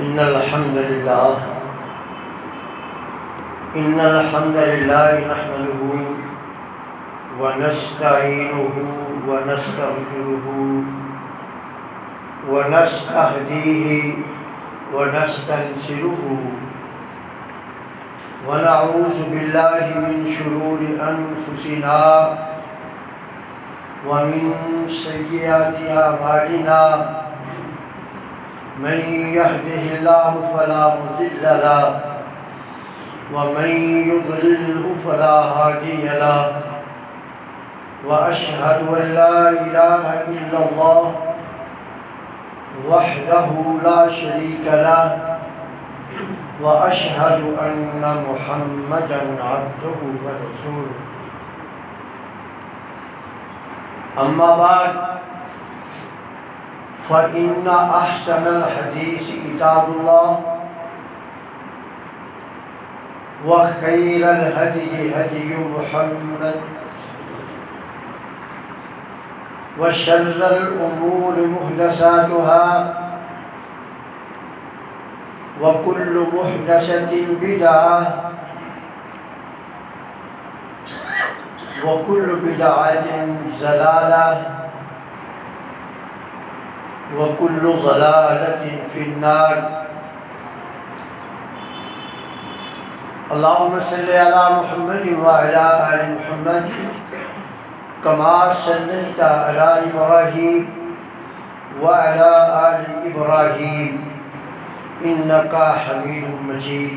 إن الحمد لله نحمده ونستعينه ونستغفره ونستهديه ونستنصره ونعوذ بالله من شرور أنفسنا ومن سيئات أعمالنا من يهده الله فلا مضل له ومن يضلل فلا هادي له وأشهد أن لا إله إلا الله وحده لا شريك له وأشهد أن محمدًا عبده ورسوله أما بعد فإن أحسن الحديث كتاب الله وخير الهدي هدي محمد وشر الأمور محدثاتها وكل محدثة بدعة وكل بدعة ضلالة وكل ضلالة في النار اللهم صل على محمد وعلى آل محمد كما صليت على إبراهيم وعلى آل إبراهيم إنك حميد مجيد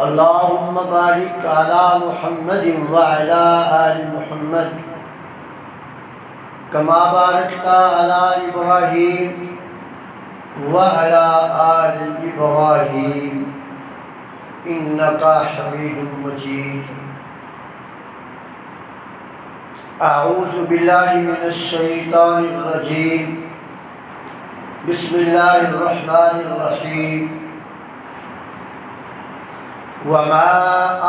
اللهم بارك على محمد وعلى آل محمد كما باركت على إبراهيم وعلى آل إبراهيم إنك حميد مجيد أعوذ بالله من الشيطان الرجيم بسم الله الرحمن الرحيم وما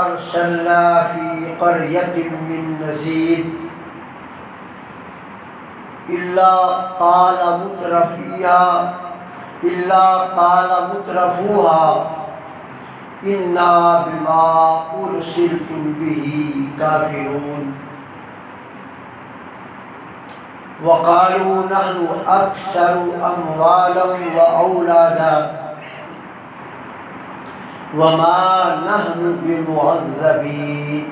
أرسلنا في قرية من نذير إلا قال مترفوها إنا بما أرسلتم به كافرون وقالوا نحن أكثر أموالا وأولادا وما نحن بمعذبين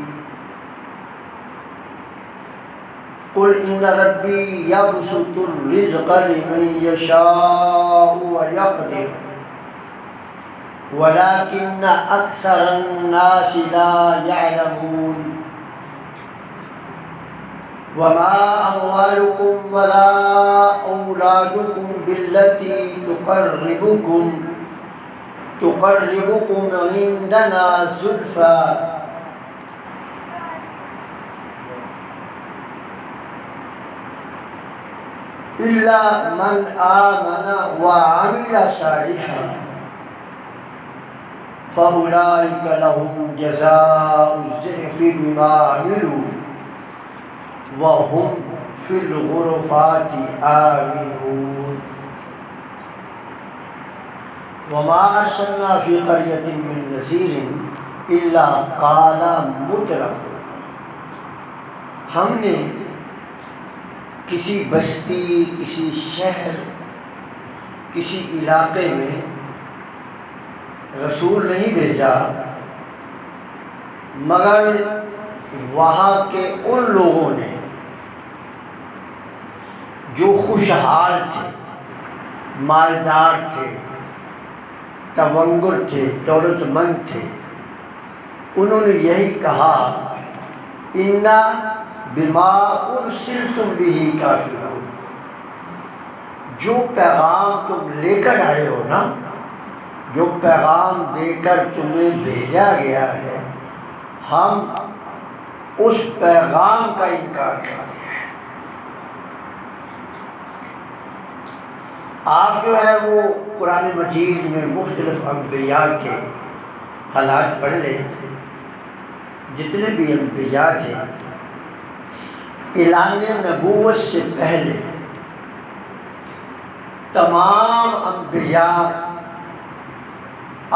قل إن ربي يبسط الرزق لمن يشاء ويقدر ولكن أكثر الناس لا يعلمون وما أموالكم ولا أولادكم بالتي تقربكم عندنا زلفى إلا من آمن وعمل صالحا فأولئك لهم جزاء الضعف بما عملوا وهم في الغرفات آمنون وما أرسلنا في قرية من نذير إلا قال مترفوها ہم نے کسی بستی، کسی شہر، کسی علاقے میں رسول نہیں بھیجا مگر وہاں کے ان لوگوں نے جو خوشحال تھے، مالدار تھے، تونگر تھے، دولت مند تھے، انہوں نے یہی کہا انا بما ارسلتم به کافرون، جو پیغام تم لے کر آئے ہو نا، جو پیغام دے کر تمہیں بھیجا گیا ہے، ہم اس پیغام کا انکار کرتے ہیں۔ آپ جو ہے وہ قرآن مجید میں مختلف انبیاء کے حالات پڑھ لیں، جتنے بھی انبیاء تھے اعلان نبوت سے پہلے تمام انبیاء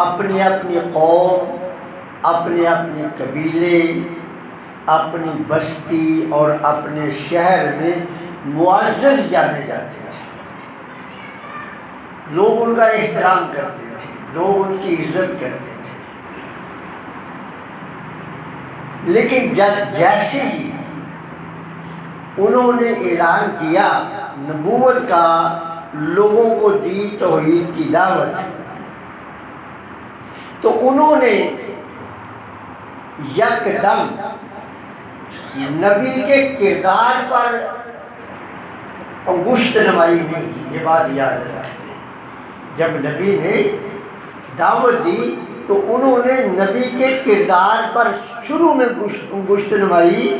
اپنی اپنی قوم، اپنے اپنے قبیلے، اپنی بستی اور اپنے شہر میں معزز جانے جاتے تھے، لوگ ان کا احترام کرتے تھے، لوگ ان کی عزت کرتے تھے۔ لیکن جیسے ہی انہوں نے اعلان کیا نبوت کا، لوگوں کو دی توحید کی دعوت، تو انہوں نے یکدم نبی کے کردار پر انگشت نمائی نہیں کی۔ یہ بات یاد رکھیں، جب نبی نے دعوت دی تو انہوں نے نبی کے کردار پر شروع میں انگشت نمائی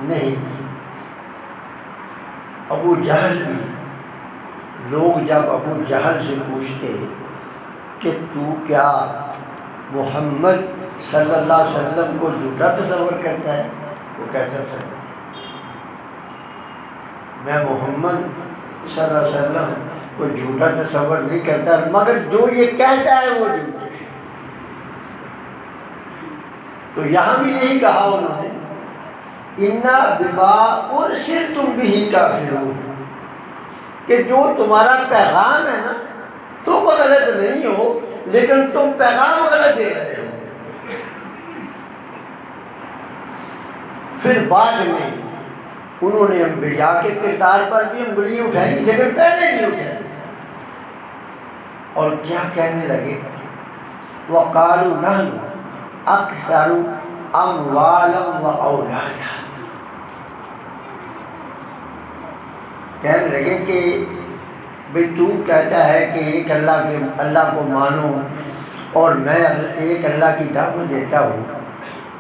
نہیں کی۔ ابو جہل بھی، لوگ جب ابو جہل سے پوچھتے کہ تو کیا محمد صلی اللہ علیہ وسلم کو جھوٹا تصور کرتا ہے، وہ کہتا تھا میں محمد صلی اللہ علیہ وسلم کو جھوٹا تصور نہیں کرتا، مگر جو یہ کہتا ہے وہ جھوٹا ہے۔ تو یہاں بھی یہی کہا انہوں نے اِنَّا بِمَا أُرْسِلْتُمْ بِهِ كَافِرُونَ، کہ جو تمہارا پیغام ہے نا، تم غلط نہیں ہو لیکن تم پیغام غلط دے رہے ہو۔ پھر بعد میں انہوں نے انبیاء کے کردار پر بھی انگلی اٹھائی، لیکن پہلے نہیں اٹھائی، اور کیا کہنے لگے وَقَالُوا نَحْنُ أَكْثَرُ أَمْوَالًا وَأَوْلَادًا، کہنے لگے کہ بھئی تو کہتا ہے کہ ایک اللہ کو مانو اور میں ایک اللہ کی دعوت دیتا ہوں،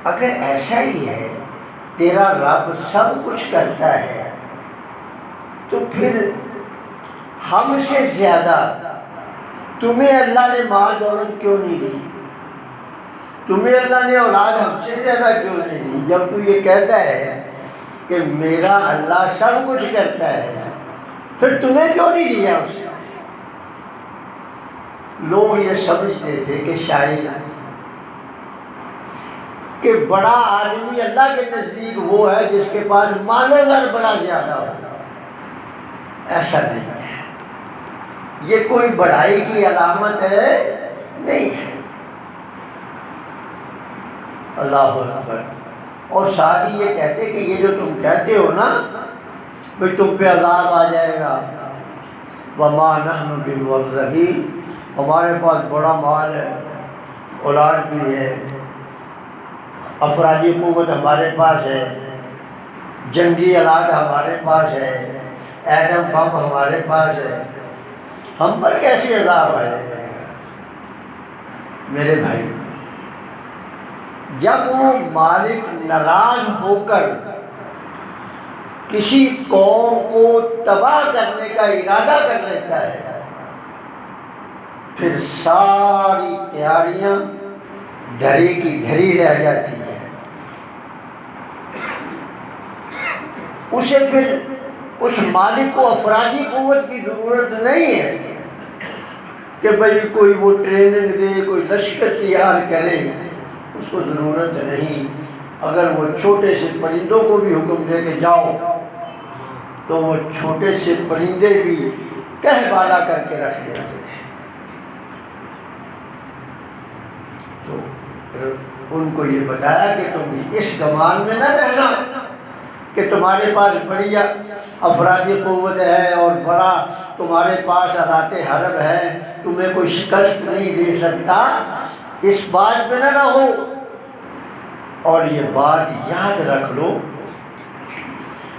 اگر ایسا ہی ہے تیرا رب سب کچھ کرتا ہے تو پھر ہم سے زیادہ تمہیں اللہ نے مال دولت کیوں نہیں دی؟ تمہیں اللہ نے اولاد ہم سے زیادہ کیوں نہیں دی؟ جب تو یہ کہتا ہے کہ میرا اللہ سب کچھ کرتا ہے پھر تمہیں کیوں نہیں دیا اسے؟ لوگ یہ سمجھتے تھے کہ شاید کہ بڑا آدمی اللہ کے نزدیک وہ ہے جس کے پاس مال و زر بڑا زیادہ ہو۔ ایسا نہیں ہے، یہ کوئی بڑائی کی علامت ہے نہیں ہے۔ اللہ اکبر۔ اور ساتھ ہی یہ کہتے کہ یہ جو تم کہتے ہو نا بھئی تم پہ عذاب آ جائے گا، وَمَا نَحْنُ بِمُعَذَّبِينَ، ہمارے پاس بڑا مال ہے، اولاد بھی ہے، افرادی قوت ہمارے پاس ہے، جنگی آلات ہمارے پاس ہے، ایٹم بم ہمارے پاس ہے، ہم پر کیسے عذاب آ جائے گا؟ میرے بھائی، جب وہ مالک ناراض ہو کر کسی قوم کو تباہ کرنے کا ارادہ کر لیتا ہے، پھر ساری تیاریاں دھری کی دھری رہ جاتی ہیں۔ اسے پھر اس مالک کو افرادی قوت کی ضرورت نہیں ہے کہ بھئی کوئی وہ ٹریننگ دے، کوئی لشکر تیار کرے، اس کو ضرورت نہیں۔ اگر وہ چھوٹے سے پرندوں کو بھی حکم دے کہ جاؤ تو وہ چھوٹے سے پرندے بھی کہہ بالا کر کے رکھ دیتے ہیں۔ تو ان کو یہ بتایا کہ تم اس گمان میں نہ رہنا کہ تمہارے پاس بڑی افرادی قوت ہے اور بڑا تمہارے پاس آلات حرب ہے، تمہیں کوئی شکست نہیں دے سکتا، اس بات میں نہ رہو۔ اور یہ بات یاد رکھ لو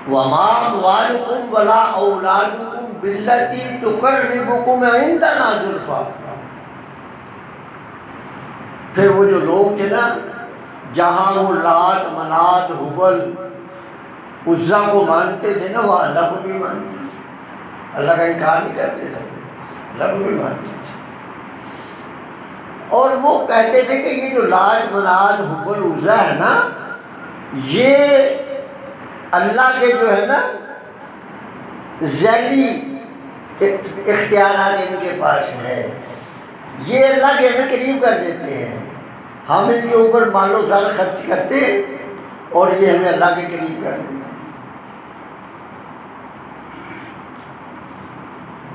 وَمَا أَمْوَالُكُمْ وَلَا أَوْلَادُكُمْ بِالَّتِي تُقَرِّبُكُمْ عِنْدَنَا زُلْفَىٰ۔ پھر وہ جو لوگ تھے نا جہاں وہ لات منات حبل عزا کو مانتے تھے نا، وہ اللہ کو بھی مانتے تھے، اللہ کا انکار نہیں کرتے تھے، اللہ کو بھی مانتے تھے۔ اور وہ کہتے تھے کہ یہ جو لات منات حبل عزا ہے نا، یہ اللہ کے جو ہے نا ذیلی اختیارات ان کے پاس ہے، یہ اللہ کے ہمیں قریب کر دیتے ہیں، ہم ان کے اوپر مال و زر خرچ کرتے ہیں اور یہ ہمیں اللہ کے قریب کر دیتے ہیں۔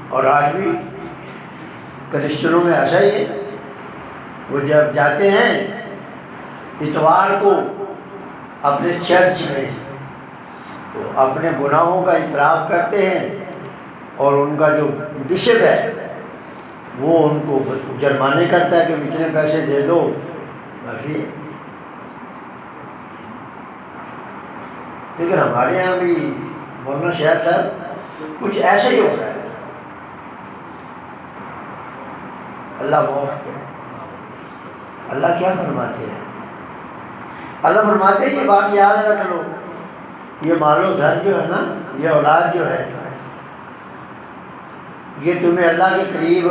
اور آج بھی کرسچنوں میں ایسا ہی ہے، وہ جب جاتے ہیں اتوار کو اپنے چرچ میں تو اپنے گناہوں کا اعتراف کرتے ہیں، اور ان کا جو بشپ ہے وہ ان کو جرمانے کرتا ہے کہ اتنے پیسے دے دو معافی۔ لیکن ہمارے یہاں بھی مولانا شہاب صاحب کچھ ایسا ہی ہو رہا ہے، اللہ معاف کرے۔ اللہ کیا فرماتے ہیں؟ اللہ فرماتے ہیں یہ بات یاد رکھ لو، یہ مال و زر جو ہے نا، یہ اولاد جو ہے، یہ تمہیں اللہ کے قریب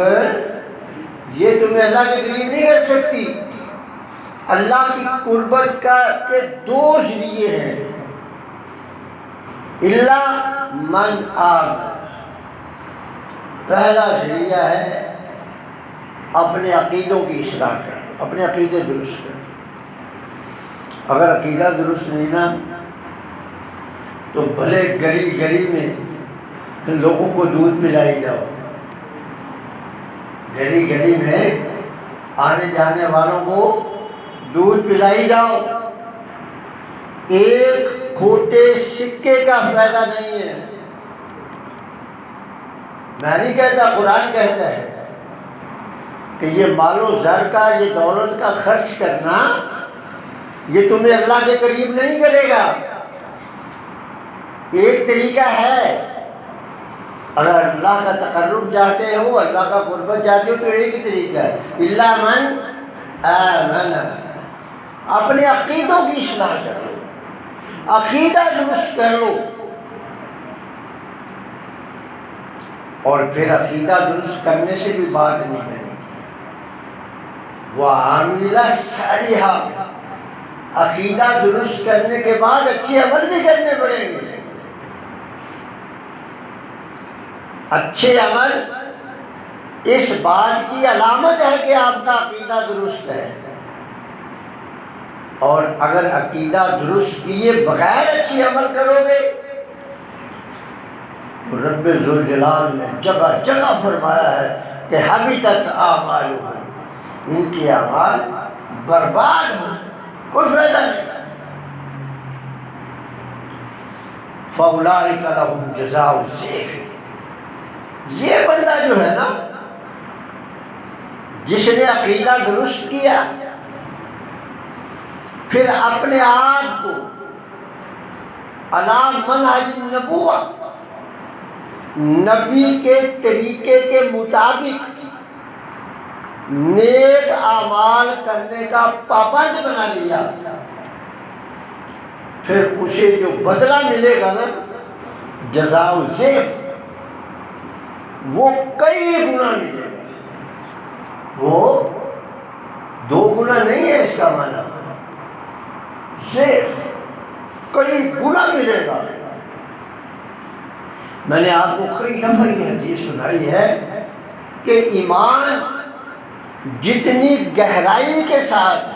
نہیں کر سکتی۔ اللہ کی قربت کے دو ذریعے ہیں، اللہ من آمن۔ پہلا ذریعہ ہے اپنے عقیدوں کی اصلاح کرنا، اپنے عقیدے درست کرنا۔ اگر عقیدہ درست نہیں نا تو بھلے گلی گلی میں لوگوں کو دودھ پلائی جاؤ، گلی گلی میں آنے جانے والوں کو دودھ پلائی جاؤ، ایک کھوٹے سکے کا فائدہ نہیں ہے۔ میں نہیں کہتا، قرآن کہتا ہے کہ یہ مال و زر کا، یہ دولت کا خرچ کرنا یہ تمہیں اللہ کے قریب نہیں کرے گا۔ ایک طریقہ ہے، اگر اللہ کا تقرب چاہتے ہو، اللہ کا قربت چاہتے ہو تو ایک ہی طریقہ ہے، اللہ من آمن۔ اپنے عقیدوں کی اصلاح کر لو، عقیدہ درست کر لو، اور پھر عقیدہ درست کرنے سے بھی بات نہیں بنے گی۔ وَعَامِلَ صَالِحًا، عقیدہ درست کرنے کے بعد اچھے عمل بھی کرنے پڑیں گے۔ اچھے عمل اس بات کی علامت ہے کہ آپ کا عقیدہ درست ہے، اور اگر عقیدہ درست کیے بغیر اچھی عمل کرو گے تو رب ذوالجلال نے جگہ جگہ فرمایا ہے کہ حبطت اعمالهم، ان کے اعمال برباد ہو گئے، کوئی فائدہ نہیں۔ فَأُولَٰئِكَ لَهُمْ جَزَاءُ الضِّعْفِ، یہ بندہ جو ہے نا، جس نے عقیدہ درست کیا، پھر اپنے آپ کو علی منہج النبوہ، نبی کے طریقے کے مطابق نیک اعمال کرنے کا پابند بنا لیا، پھر اسے جو بدلہ ملے گا نا، جزاء الضعف، وہ کئی گنا ملے گا۔ وہ 2 گنا نہیں ہے، اس کا معنی ضعف کئی گنا ملے گا۔ میں نے آپ کو کئی دفعہ یہ حدیث سنائی ہے کہ ایمان جتنی گہرائی کے ساتھ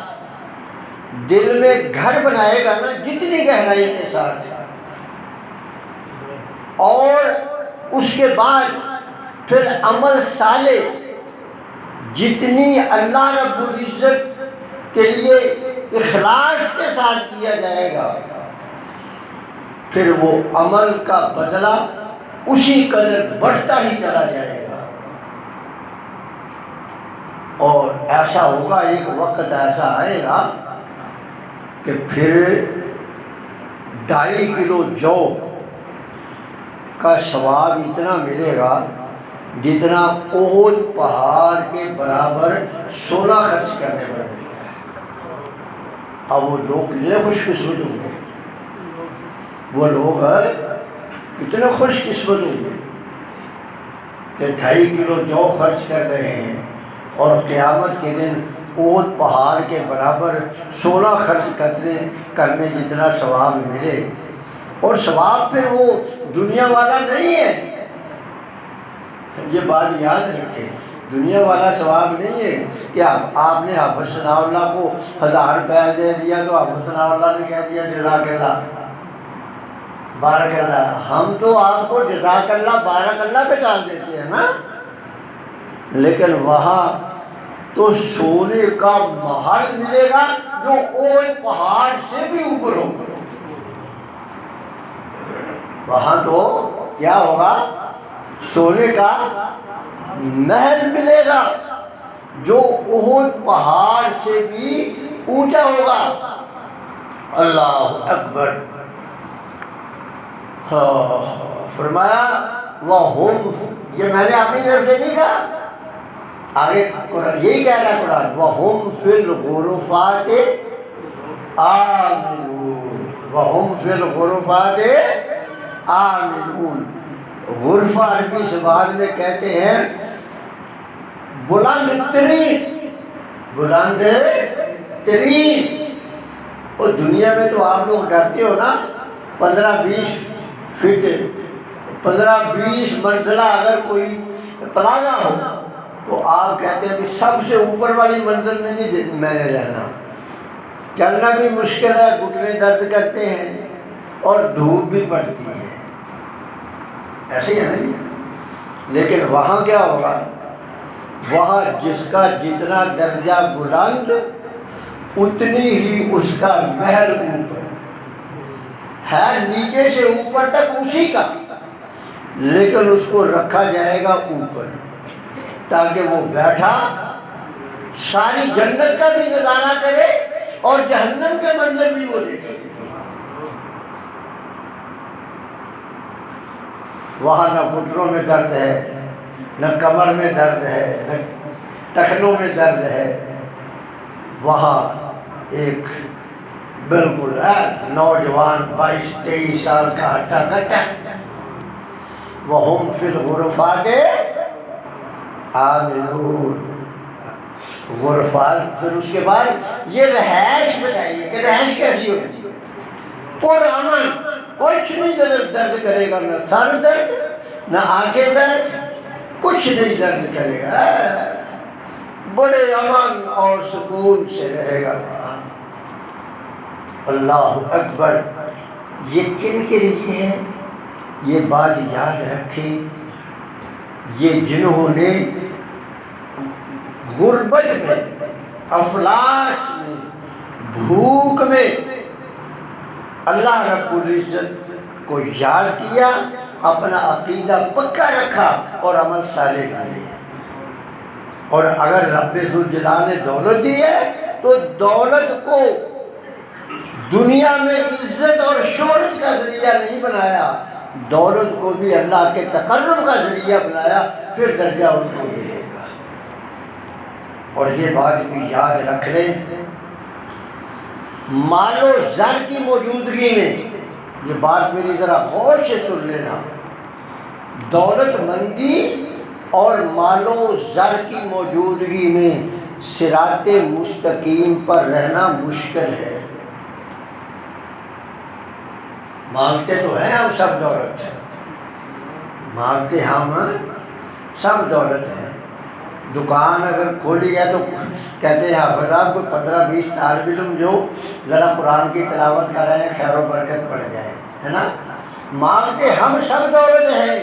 دل میں گھر بنائے گا نا، جتنی گہرائی کے ساتھ، اور اس کے بعد پھر عمل صالح جتنی اللہ رب العزت کے لیے اخلاص کے ساتھ کیا جائے گا، پھر وہ عمل کا بدلہ اسی قدر بڑھتا ہی چلا جائے گا۔ اور ایسا ہوگا، ایک وقت ایسا آئے گا کہ پھر 2.5 کلو جو کا ثواب اتنا ملے گا جتنا احد پہاڑ کے برابر سونا خرچ کرنے پر ملتا ہے۔ اب وہ لوگ کتنے خوش قسمت ہوں گے، وہ لوگ کتنے خوش قسمت ہوں گے کہ 2.5 کلو جو خرچ کر رہے ہیں اور قیامت کے دن احد پہاڑ کے برابر سونا خرچ کرنے جتنا ثواب ملے۔ اور ثواب پھر وہ دنیا والا نہیں ہے، یہ بات یاد رکھیں، دنیا والا ثواب نہیں ہے کہ آپ نے حافظ ثناء اللہ کو 1000 روپیہ دے دیا تو حافظ ثناء اللہ نے کہہ دیا جزاک اللہ بارک اللہ۔ ہم تو آپ کو جزاک اللہ بارک اللہ پہ ڈال دیتے ہیں نا، لیکن وہاں تو سونے کا محل ملے گا جو اونٹ پہاڑ سے بھی اوپر ہوگا۔ وہاں تو کیا ہوگا؟ سونے کا محل ملے گا جو احد پہاڑ سے بھی اونچا ہوگا۔ اللہ اکبر۔ فرمایا وَهُمْ، یہ میں نے اپنی طرف سے نہیں کہا، آگے قرآن یہی کہہ رہا ہے قرآن، وَهُمْ فِي الْغُرُفَاتِ آمِنُونَ، وَهُمْ فِي الْغُرُفَاتِ آمِنُونَ۔ غرفہ عربی زبان میں کہتے ہیں بلند ترین، بلند ترین۔ اور دنیا میں تو آپ لوگ ڈرتے ہو نا، 15-20 فٹ 15-20 منزلہ اگر کوئی پلازا ہو تو آپ کہتے ہیں کہ سب سے اوپر والی منزل میں نہیں میں نے رہنا، چلنا بھی مشکل ہے، گھٹنے درد کرتے ہیں اور دھوپ بھی پڑتی ہے، ایسے ہی ہے نہیں۔ لیکن وہاں کیا ہوگا؟ وہاں جس کا جتنا درجہ بلند اتنی ہی اس کا محل اوپر ہے، نیچے سے اوپر تک اسی کا، لیکن اس کو رکھا جائے گا اوپر تاکہ وہ بیٹھا ساری جنت کا بھی نظارہ کرے اور جہنم کے منظر بھی وہ دیکھے۔ وہاں نہ گھٹنوں میں درد ہے، نہ کمر میں درد ہے، نہ ٹخنوں میں درد ہے۔ وہاں ایک بالکل نوجوان 22-23 سال کا ہٹا کٹا، وَهُمْ فِي الْغُرُفَاتِ آمِنُونَ۔ غرفات، پھر اس کے بعد یہ رہائش بتائیے کہ رہائش کیسی ہوتی ہے؟ پرامن، کچھ نہیں درد کرے گا، نہ سر درد نہ آنکھیں درد، کچھ نہیں درد کرے گا، بڑے امن اور سکون سے رہے گا۔ اللہ اکبر۔ یہ کن کے لیے ہے؟ یہ بات یاد رکھیں، یہ جنہوں نے غربت میں، افلاس میں، بھوک میں اللہ رب العزت کو یاد کیا، اپنا عقیدہ پکا رکھا اور عمل صالح کیے۔ اور اگر رب ذوالجلال نے دولت دی ہے تو دولت کو دنیا میں عزت اور شہرت کا ذریعہ نہیں بنایا، دولت کو بھی اللہ کے تقرب کا ذریعہ بنایا، پھر درجہ ان کو ملے گا۔ اور یہ بات بھی یاد رکھ لیں، مال و زر کی موجودگی میں، یہ بات میری ذرا غور سے سن لینا، دولت مندی اور مال و زر کی موجودگی میں صراط مستقیم پر رہنا مشکل ہے۔ مانگتے تو ہیں ہم سب دولت، مانگتے ہم سب دولت ہے۔ دکان اگر کھولی ہے تو کہتے ہیں حافظ صاحب کو 15-20 طالب علم جو ذرا قرآن کی تلاوت کر رہے ہیں خیر و برکت پڑ جائے، ہے نا۔ مانگتے ہم سب دولت ہیں،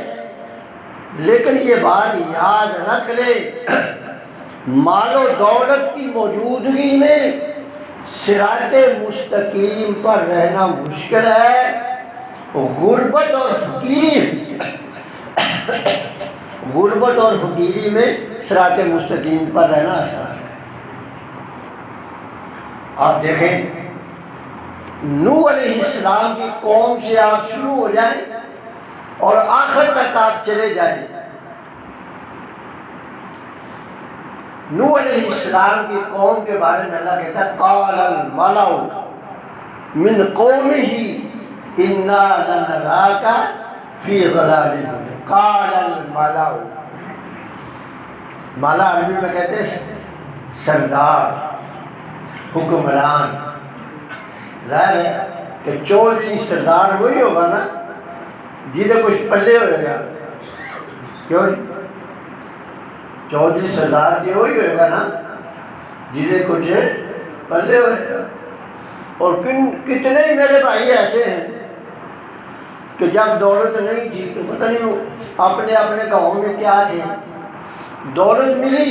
لیکن یہ بات یاد رکھ لے، مال و دولت کی موجودگی میں صراط مستقیم پر رہنا مشکل ہے، غربت اور فقیری میں صراط مستقیم پر رہنا آسان ہے۔ آپ دیکھیں نوح علیہ السلام کی قوم سے آپ شروع ہو جائیں اور آخر تک آپ چلے جائیں، نوح علیہ السلام کی قوم کے بارے میں اللہ کہتا ہے قال الملأ من قومه انا لنراک فی ضلال مبین۔ قال الملأ، مالا عربی میں کہتے ہیں سردار، حکمران۔ ظاہر ہے کہ چودھری سردار وہی ہوگا نا جیدے کچھ پلے ہوئے گا، کیوں؟ چودھری سردار کے وہی ہوئے گا نا جنہیں کچھ پلے ہوئے. اور کتنے ہی میرے بھائی ایسے ہیں کہ جب دولت نہیں تھی تو پتہ نہیں اپنے اپنے گاؤں میں کیا تھے، دولت ملی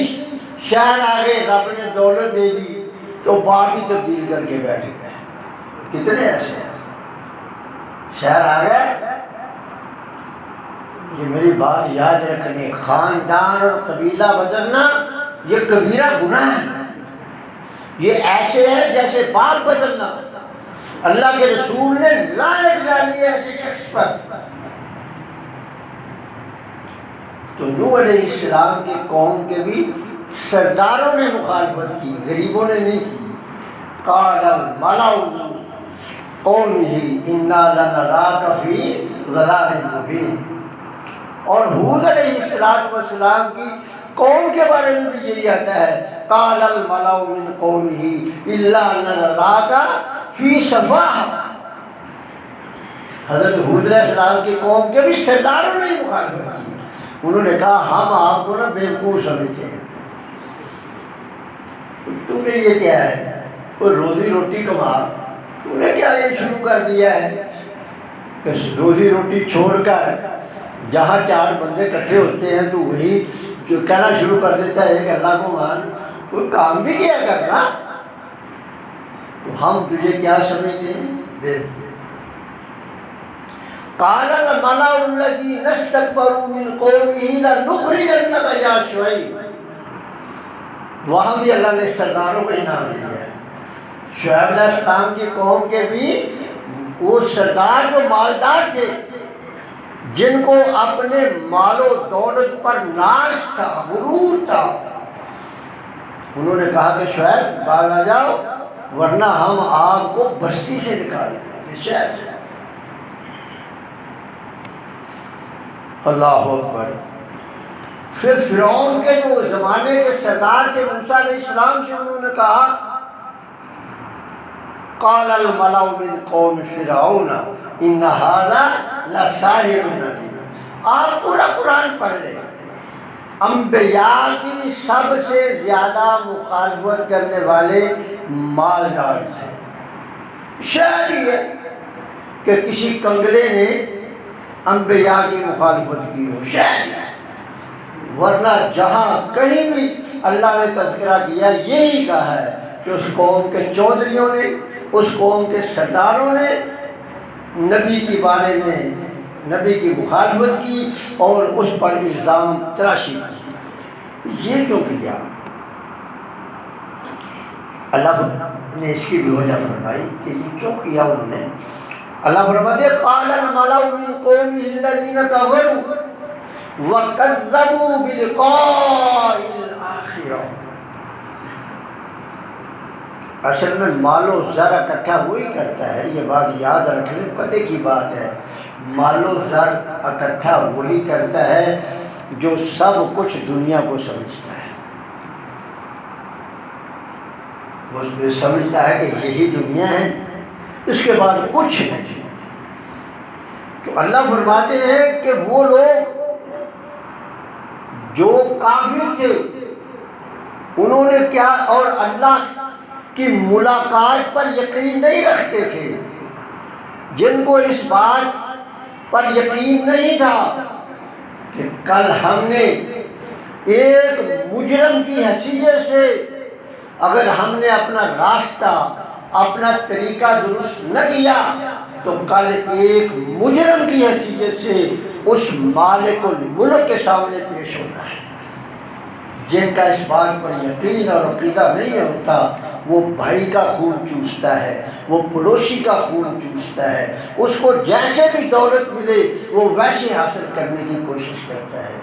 شہر آ گئے، رب نے دولت دے دی تو بات ہی تبدیل کر کے بیٹھ گئے. کتنے ایسے ہیں، شہر آ گئے. یہ میری بات یاد رکھنی، خاندان اور قبیلہ بدلنا یہ کبیرہ گناہ ہے. یہ ایسے ہے جیسے باپ بدلنا. اللہ کے رسول نے لعنت ڈالی ہے ایسے شخص پر. تو نوح علیہ السلام کی قوم کے بھی سرداروں نے مخالفت کی، غریبوں نے نہیں کی. قال الملأ من قومه انا لنراك في ضلال مبین. اور ہود علیہ السلام کی قوم کے بارے میں بھی یہی آتا ہے، قال الملأ من قومه الا لنراك فی صفاح. حضرت ہود علیہ السلام کی قوم کے بھی سرداروں نے مخالفت کی. انہوں نے کہا ہم آپ کو نا بیوقوف سمجھتے ہیں، تم نے یہ کیا ہے، کوئی روزی روٹی کما، تم نے کیا یہ شروع کر دیا ہے کہ روزی روٹی چھوڑ کر جہاں چار بندے اکٹھے ہوتے ہیں تو وہی جو کہنا شروع کر دیتا ہے کہ اللہ کو مان، کوئی کام بھی کیا کرنا. تو ہم تجھے کیا سمجھتے ہیں؟ قال الملأ الذين استكبروا من قومه لنخرجنك يا شعيب. وہاں بھی اللہ نے سرداروں کو انعام دیا ہے. شعیب علیہ السلام کی قوم کے بھی وہ سردار جو مالدار تھے، جن کو اپنے مال و دولت پر ناز تھا، غرور تھا، انہوں نے کہا کہ شعیب باغ آ جاؤ ورنہ ہم آپ کو بستی سے نکال دیں گے، شہر سے. اللہ اکبر. پھر فرعون کے جو زمانے کے سردار تھے موسیٰ علیہ السلام سے انہوں نے کہا قال الملأ من قوم فرعون ان هذا لساحر علیم. آپ پورا قرآن پڑھ لیں. انبیاء کی سب سے زیادہ مخالفت کرنے والے مالدار تھے. شاید یہ ہے کہ کسی کنگلے نے انبیاء کی مخالفت کی ہو، شاید، ورنہ جہاں کہیں بھی اللہ نے تذکرہ کیا یہی کہا ہے کہ اس قوم کے چودھریوں نے، اس قوم کے سرداروں نے نبی کے بارے میں نبی کی مخالفت کی اور اس پر الزام تراشی کی. یہ کیوں کیا؟ اللہ نے اس کی بھی وجہ فرمائی کہ یہ کیوں کیا انہوں نے. اللہ فرماتے قال الملأ من قومه الذين كفروا وكذبوا بلقاء الآخرة. اصل میں مال و زر اکٹھا وہی کرتا ہے، یہ بات یاد رکھ لیں، پتہ کی بات ہے. مال و زر اکٹھا وہی کرتا ہے جو سب کچھ دنیا کو سمجھتا ہے. وہ سمجھتا ہے کہ یہی دنیا ہے، اس کے بعد کچھ نہیں. تو اللہ فرماتے ہیں کہ وہ لوگ جو کافر تھے انہوں نے کیا، اور اللہ کی ملاقات پر یقین نہیں رکھتے تھے، جن کو اس بات پر یقین نہیں تھا کہ کل ہم نے ایک مجرم کی حیثیت سے اگر ہم نے اپنا راستہ اپنا طریقہ درست نہ کیا تو کل ایک مجرم کی حیثیت سے اس مالک الملک کے سامنے پیش ہونا ہے. جن کا اس بات پر یقین اور عقیدہ نہیں ہوتا وہ بھائی کا خون چوستا ہے، وہ پڑوسی کا خون چوستا ہے، اس کو جیسے بھی دولت ملے وہ ویسے حاصل کرنے کی کوشش کرتا ہے.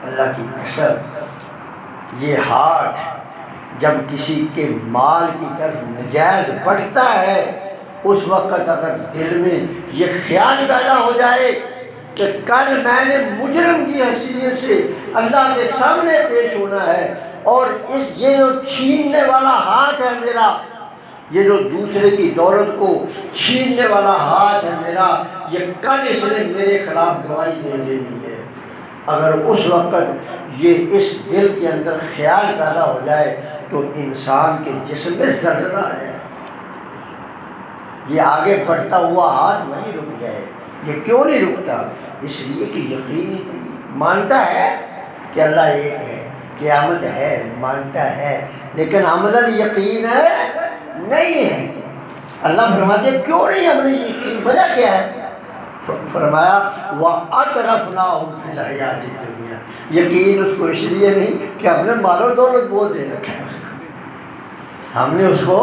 اللہ کی قسم یہ ہاتھ جب کسی کے مال کی طرف نجائز بڑھتا ہے اس وقت اگر دل میں یہ خیال پیدا ہو جائے کہ کل میں نے مجرم کی حیثیت سے اللہ کے سامنے پیش ہونا ہے اور یہ جو چھیننے والا ہاتھ ہے میرا، یہ جو دوسرے کی دولت کو چھیننے والا ہاتھ ہے میرا، یہ کل اس نے میرے خلاف گواہی دے دینی ہے، اگر اس وقت یہ اس دل کے اندر خیال پیدا ہو جائے تو انسان کے جسم میں زلزلہ آ جائے، یہ آگے بڑھتا ہوا ہاتھ وہیں رک جائے۔ یہ کیوں نہیں رکتا؟ اس لیے کہ یقین ہی نہیں، مانتا ہے کہ اللہ ایک ہے، قیامت ہے، مانتا ہے، لیکن عملاً یقین ہے نہیں ہے۔ اللہ فرماتے ہیں کیوں نہیں ہم نے یقین، وجہ کیا ہے؟ فرمایا وَأَتْرَفْنَاهُمْ فِي الْحَيَاةِ الدُّنْيَا، یقین اس کو اس لیے نہیں کہ ہم نے مال و دولت بہت دے رکھا ہے اس کو، ہم نے اس کو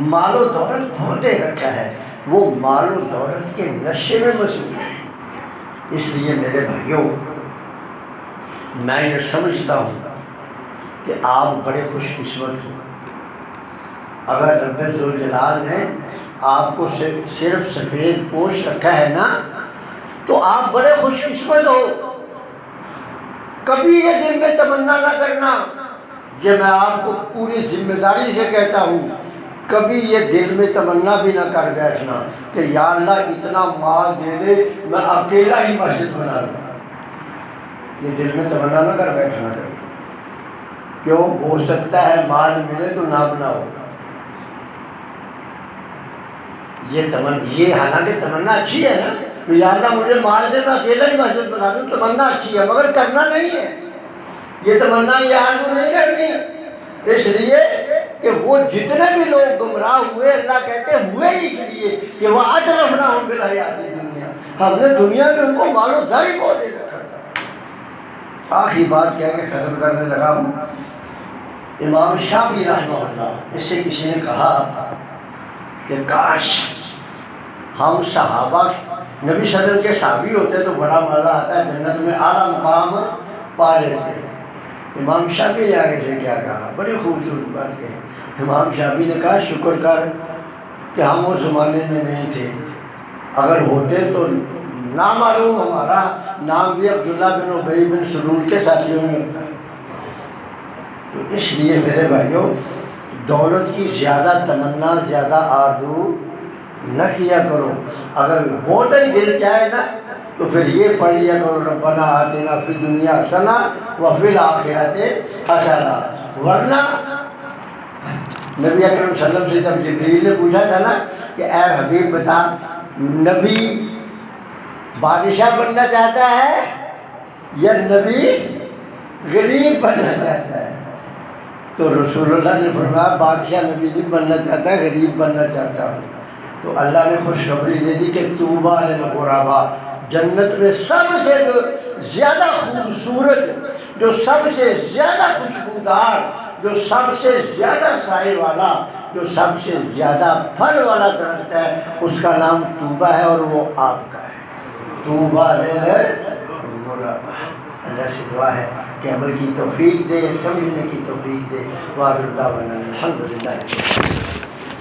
مال و دولت بہت دے رکھا ہے، وہ مال و دولت کے نشے میں مصروف ہے۔ اس لیے میرے بھائیوں، میں یہ سمجھتا ہوں کہ آپ بڑے خوش قسمت ہو، اگر رب ذوالجلال نے آپ کو صرف سفید پوش رکھا ہے نا تو آپ بڑے خوش قسمت ہو۔ کبھی یہ دل میں تمنا نہ کرنا، یہ میں آپ کو پوری ذمہ داری سے کہتا ہوں، کبھی یہ دل میں تمنا بھی نہ کر بیٹھنا کہ یا اللہ اتنا مال دے دے میں اکیلا ہی مسجد بنا لوں، یہ دل میں تمنا نہ کر بیٹھنا چاہیے۔ کیوں؟ ہو سکتا ہے مال ملے تو نہ بناؤ، یہ حالانکہ تمنا اچھی ہے نا، یا اللہ مجھے مال دے میں اکیلا ہی مسجد بنا دوں، تمنا اچھی ہے مگر کرنا نہیں ہے، یہ تمنا یہ آرزو نہیں کرنی، اس لیے کہ وہ جتنے بھی لوگ گمراہ ہوئے اللہ کہتے ہوئے اس لیے کہ وہ اطرفناہم بالحیات الدنیا، ہم نے دنیا میں ان کو مال و زر ہی بہت دے رکھا تھا۔ آخری بات کہہ کے ختم کرنے لگا ہوں، امام شافعی رحمہ اللہ، اس سے کسی نے کہا کہ کاش ہم صحابہ نبی صلی اللہ علیہ وسلم کے صحابی ہوتے تو بڑا مزہ آتا ہے، جنت میں اعلیٰ مقام پا لیتے۔ امام شافعی نے آگے سے کیا کہا، بڑی خوبصورت بات کہی۔ امام شافعی نے کہا شکر کر کہ ہم اس زمانے میں نہیں تھے، اگر ہوتے تو نامعلوم ہمارا نام بھی عبداللہ بن ابی بن سلول کے ساتھیوں میں ہوتا۔ تو اس لیے میرے بھائیوں، دولت کی زیادہ تمنا، زیادہ آرزو نہ کیا کرو۔ اگر بہت ہی دل چاہے نا تو پھر یہ پڑھ لیا کرو ربنا آتنا فی الدنیا حسنہ وفی الآخرۃ حسنہ۔ ورنہ نبی اکرم صلی اللہ علیہ وسلم سے جب جبریل نے پوچھا تھا نا کہ اے حبیب بتا، نبی بادشاہ بننا چاہتا ہے یا نبی غریب بننا چاہتا ہے؟ تو رسول اللہ نے فرمایا بادشاہ نبی نہیں بننا چاہتا، غریب بننا چاہتا ہوں۔ تو اللہ نے خوشخبری دے دی کہ طوبیٰ للغرباء، جنت میں سب سے جو زیادہ خوبصورت، جو سب سے زیادہ خوشبودار، جو سب سے زیادہ سائے والا، جو سب سے زیادہ پھل والا درخت ہے، اس کا نام طوبیٰ ہے اور وہ آپ کا ہے۔ طوبیٰ للغرباء۔ اللہ سے دعا ہے کہ عمل کی توفیق دے، سمجھنے کی توفیق دے۔ وآخر دعوانا الحمدللہ۔